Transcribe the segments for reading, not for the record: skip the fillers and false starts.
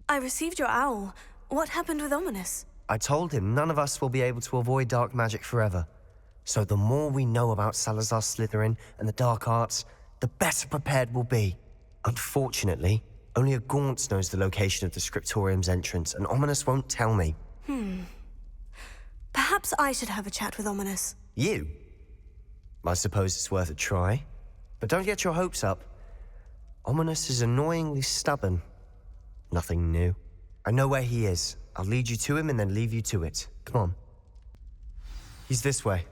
I received your owl. What happened with Ominous? I told him none of us will be able to avoid dark magic forever. So the more we know about Salazar Slytherin and the dark arts, the better prepared we'll be. Unfortunately, only a Gaunt knows the location of the Scriptorium's entrance, and Ominous won't tell me. Perhaps I should have a chat with Ominous. You? I suppose it's worth a try. But don't get your hopes up. Ominous is annoyingly stubborn. Nothing new. I know where he is. I'll lead you to him and then leave you to it. Come on. He's this way.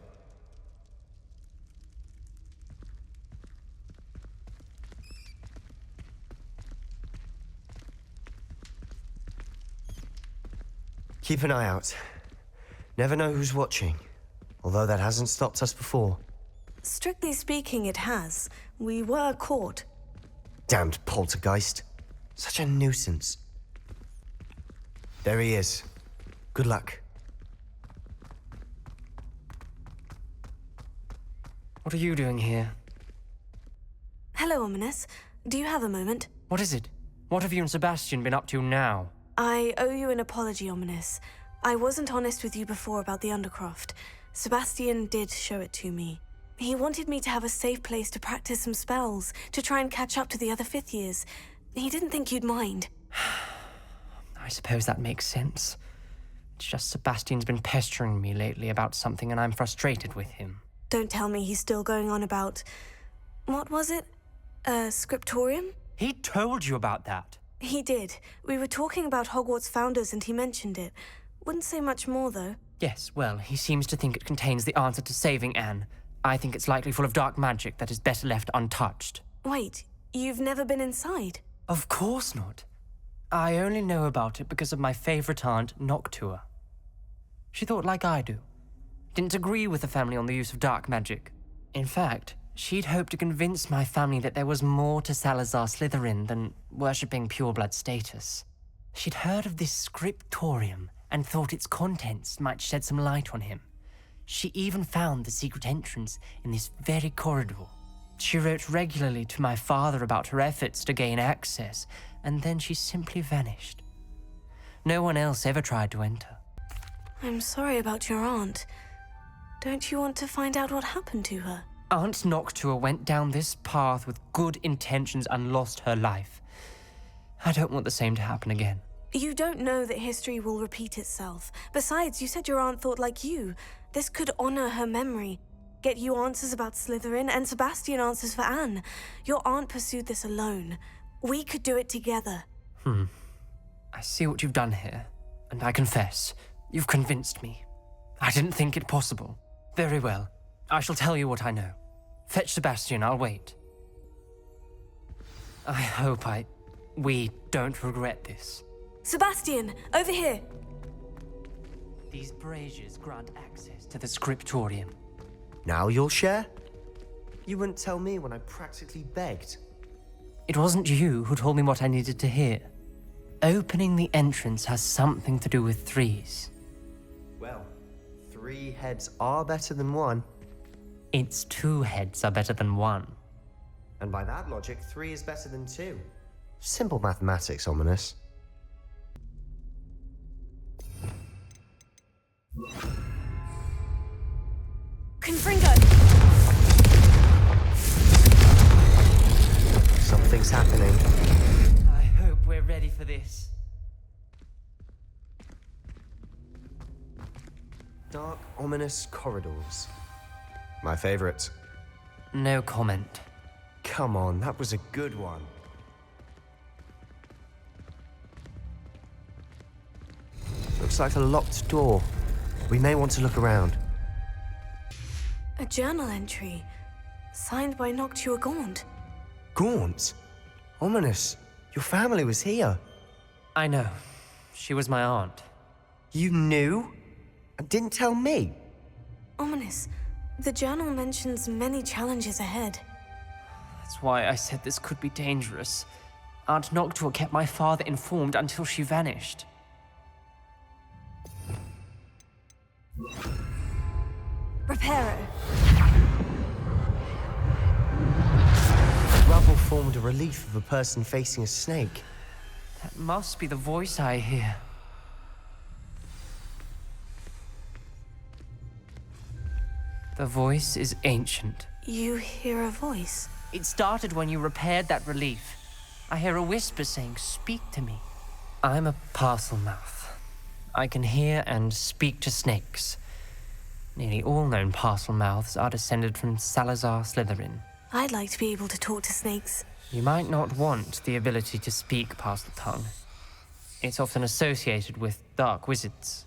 Keep an eye out. Never know who's watching. Although that hasn't stopped us before. Strictly speaking, it has. We were caught. Damned poltergeist. Such a nuisance. There he is. Good luck. What are you doing here? Hello, Ominous. Do you have a moment? What is it? What have you and Sebastian been up to now? I owe you an apology, Ominous. I wasn't honest with you before about the Undercroft. Sebastian did show it to me. He wanted me to have a safe place to practice some spells, to try and catch up to the other fifth years. He didn't think you'd mind. I suppose that makes sense. It's just Sebastian's been pestering me lately about something and I'm frustrated with him. Don't tell me he's still going on about... What was it? Scriptorium? He told you about that? He did. We were talking about Hogwarts founders and he mentioned it. Wouldn't say much more, though. Yes, well, he seems to think it contains the answer to saving Anne. I think it's likely full of dark magic that is better left untouched. Wait, you've never been inside? Of course not. I only know about it because of my favorite aunt, Noctua. She thought like I do. Didn't agree with the family on the use of dark magic. In fact, she'd hoped to convince my family that there was more to Salazar Slytherin than worshipping pureblood status. She'd heard of this scriptorium and thought its contents might shed some light on him. She even found the secret entrance in this very corridor. She wrote regularly to my father about her efforts to gain access, and then she simply vanished. No one else ever tried to enter. I'm sorry about your aunt. Don't you want to find out what happened to her? Aunt Noctua went down this path with good intentions and lost her life. I don't want the same to happen again. You don't know that history will repeat itself. Besides, you said your aunt thought like you. This could honor her memory. Get you answers about Slytherin, and Sebastian answers for Anne. Your aunt pursued this alone. We could do it together. I see what you've done here, and I confess, you've convinced me. I didn't think it possible. Very well. I shall tell you what I know. Fetch Sebastian, I'll wait. I hope we don't regret this. Sebastian, over here! These braziers grant access to the scriptorium. Now you'll share? You wouldn't tell me when I practically begged. It wasn't you who told me what I needed to hear. Opening the entrance has something to do with threes. Well, 3 heads are better than 1. Its 2 heads are better than 1. And by that logic, 3 is better than 2. Simple mathematics, Ominous. Confringo! Something's happening. I hope we're ready for this. Dark, ominous corridors. My favorite. No comment. Come on, that was a good one. Looks like a locked door. We may want to look around. A journal entry. Signed by Noctua Gaunt. Gaunt? Ominous. Your family was here. I know. She was my aunt. You knew? And didn't tell me? Ominous. The journal mentions many challenges ahead. That's why I said this could be dangerous. Aunt Noctua kept my father informed until she vanished. Reparo. The rubble formed a relief of a person facing a snake. That must be the voice I hear. The voice is ancient. You hear a voice? It started when you repaired that relief. I hear a whisper saying, "Speak to me." I'm a parcel mouth. I can hear and speak to snakes. Nearly all known parcel mouths are descended from Salazar Slytherin. I'd like to be able to talk to snakes. You might not want the ability to speak parcel tongue. It's often associated with dark wizards.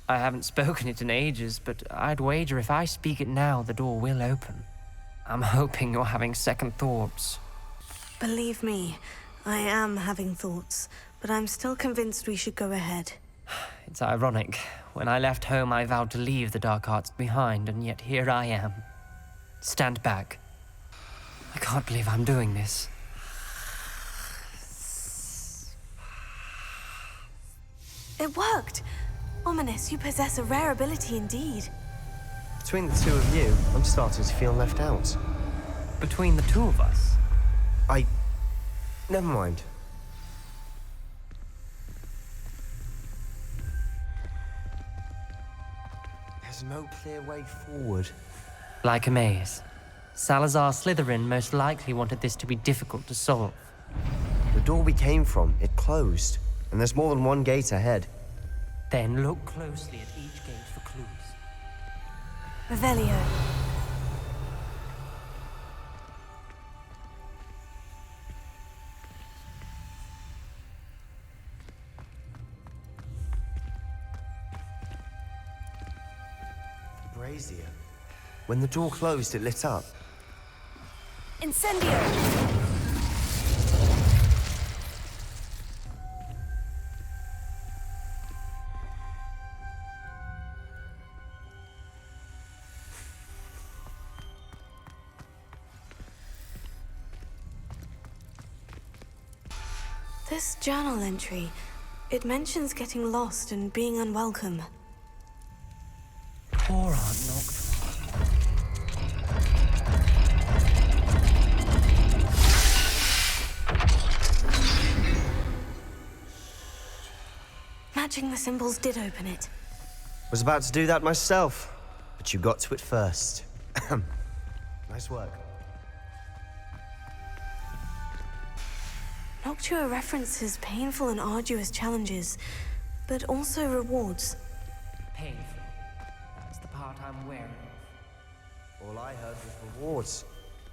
I haven't spoken it in ages, but I'd wager if I speak it now, the door will open. I'm hoping you're having second thoughts. Believe me, I am having thoughts, but I'm still convinced we should go ahead. It's ironic. When I left home, I vowed to leave the dark arts behind, and yet here I am. Stand back. I can't believe I'm doing this. It worked! Ominous, you possess a rare ability indeed. Between the two of you, I'm starting to feel left out. Between the two of us? Never mind. There's no clear way forward. Like a maze. Salazar Slytherin most likely wanted this to be difficult to solve. The door we came from, it closed. And there's more than one gate ahead. Then look closely at each gate for clues. Revelio. Brazier. When the door closed, it lit up. Incendio! This journal entry, it mentions getting lost and being unwelcome. Poor Aunt Noctua. Matching the symbols did open it. Was about to do that myself, but you got to it first. Nice work. Noctua references painful and arduous challenges, but also rewards. Painful. That's the part I'm wary of. All I heard was rewards.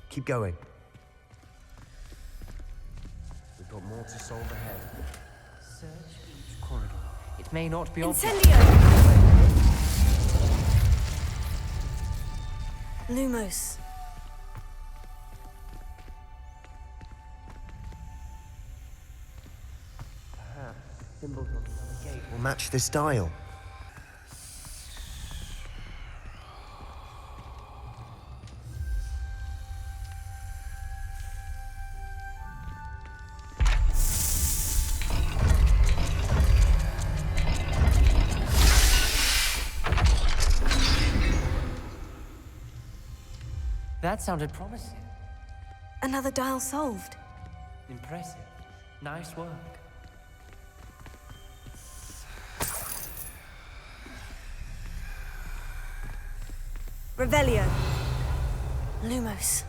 Keep going. We've got more to solve ahead. Search each corridor. It may not be obvious. Incendio! Lumos. Symbols on the gate will match this dial. That sounded promising. Another dial solved. Impressive. Nice work. Revelio. Lumos.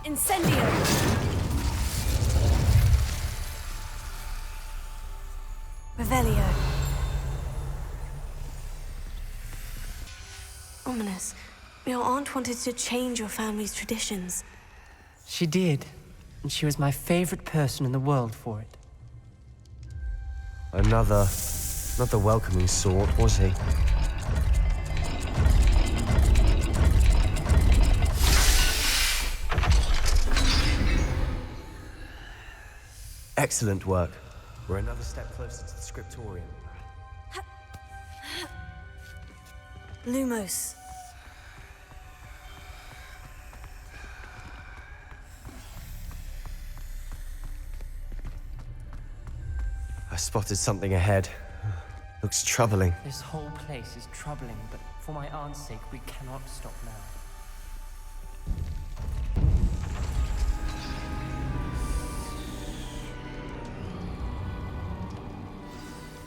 Incendio. Revelio. Ominous. Your aunt wanted to change your family's traditions. She did. And she was my favorite person in the world for it. Not the welcoming sort, was he? Excellent work. We're another step closer to the scriptorium. Lumos. I spotted something ahead. Looks troubling. This whole place is troubling, but for my aunt's sake, we cannot stop now.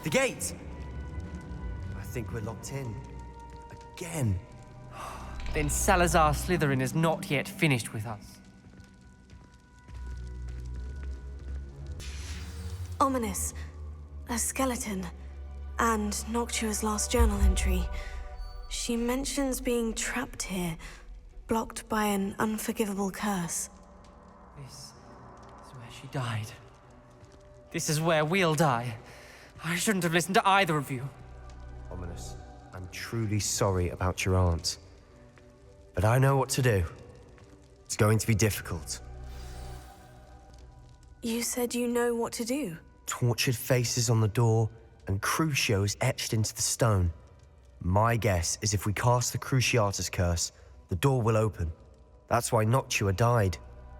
The gate! I think we're locked in. Again. Then Salazar Slytherin is not yet finished with us. Ominous. A skeleton. And Noctua's last journal entry. She mentions being trapped here, blocked by an unforgivable curse. This is where she died. This is where we'll die. I shouldn't have listened to either of you. Ominous, I'm truly sorry about your aunt. But I know what to do. It's going to be difficult. You said you know what to do. Tortured faces on the door, and Crucios etched into the stone. My guess is if we cast the Cruciatus curse, the door will open. That's why Noctua died.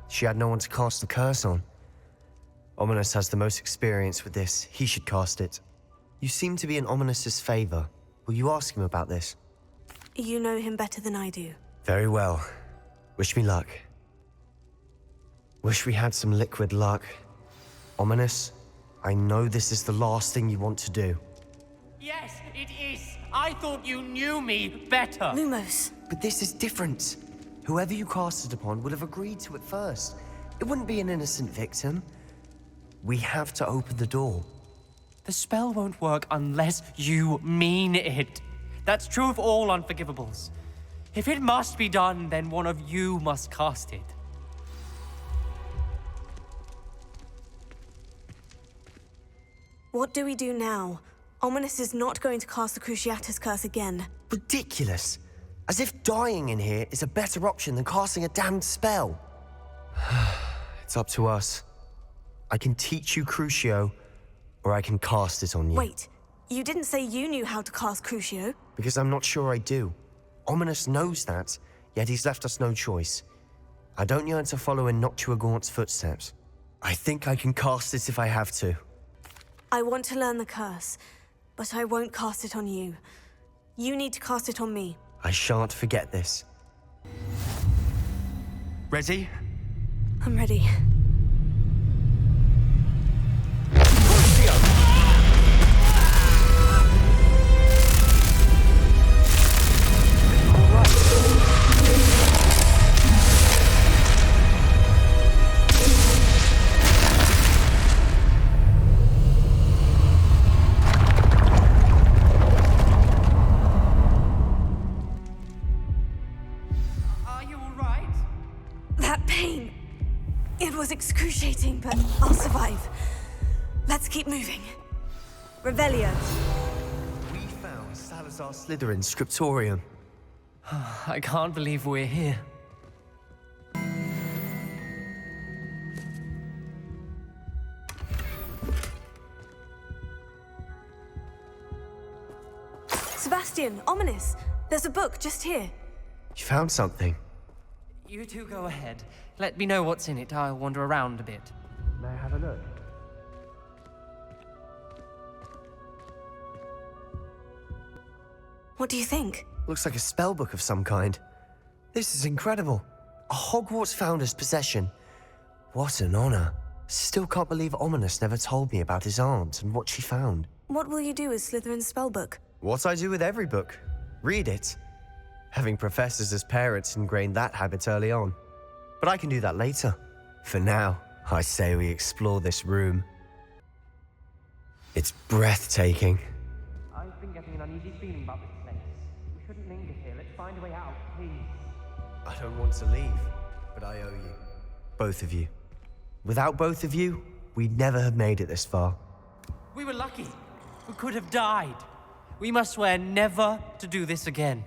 She had no one to cast the curse on. Ominous has the most experience with this. He should cast it. You seem to be in Ominous's favor. Will you ask him about this? You know him better than I do. Very well. Wish me luck. Wish we had some liquid luck. Ominous, I know this is the last thing you want to do. Yes, it is. I thought you knew me better. Lumos. But this is different. Whoever you cast it upon would have agreed to it first. It wouldn't be an innocent victim. We have to open the door. The spell won't work unless you mean it. That's true of all unforgivables. If it must be done, then one of you must cast it. What do we do now? Ominous is not going to cast the Cruciatus curse again. Ridiculous. As if dying in here is a better option than casting a damned spell. It's up to us. I can teach you Crucio, or I can cast it on you. Wait, you didn't say you knew how to cast Crucio? Because I'm not sure I do. Ominous knows that, yet he's left us no choice. I don't yearn to follow in Noctua Gaunt's footsteps. I think I can cast it if I have to. I want to learn the curse, but I won't cast it on you. You need to cast it on me. I shan't forget this. Ready? I'm ready. Excruciating, but I'll survive. Let's keep moving. Revelio. We found Salazar Slytherin's scriptorium. I can't believe we're here. Sebastian, Ominous. There's a book just here. You found something? You two go ahead. Let me know what's in it. I'll wander around a bit. May I have a look? What do you think? Looks like a spell book of some kind. This is incredible. A Hogwarts founder's possession. What an honor. Still can't believe Ominous never told me about his aunt and what she found. What will you do with Slytherin's spellbook? What I do with every book. Read it. Having professors as parents ingrained that habit early on. But I can do that later. For now, I say we explore this room. It's breathtaking. I've been getting an uneasy feeling about this place. We shouldn't linger here. Let's find a way out, please. I don't want to leave, but I owe you. Both of you. Without both of you, we'd never have made it this far. We were lucky. We could have died. We must swear never to do this again.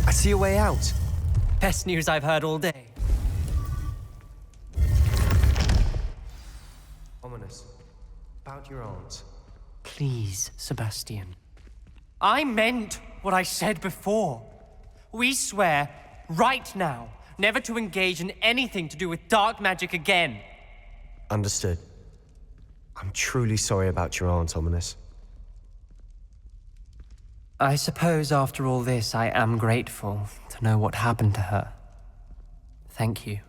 I see a way out. Best news I've heard all day. Ominous. About your aunt. Please, Sebastian. I meant what I said before. We swear, right now, never to engage in anything to do with dark magic again. Understood. I'm truly sorry about your aunt, Ominous. I suppose after all this, I am grateful to know what happened to her. Thank you.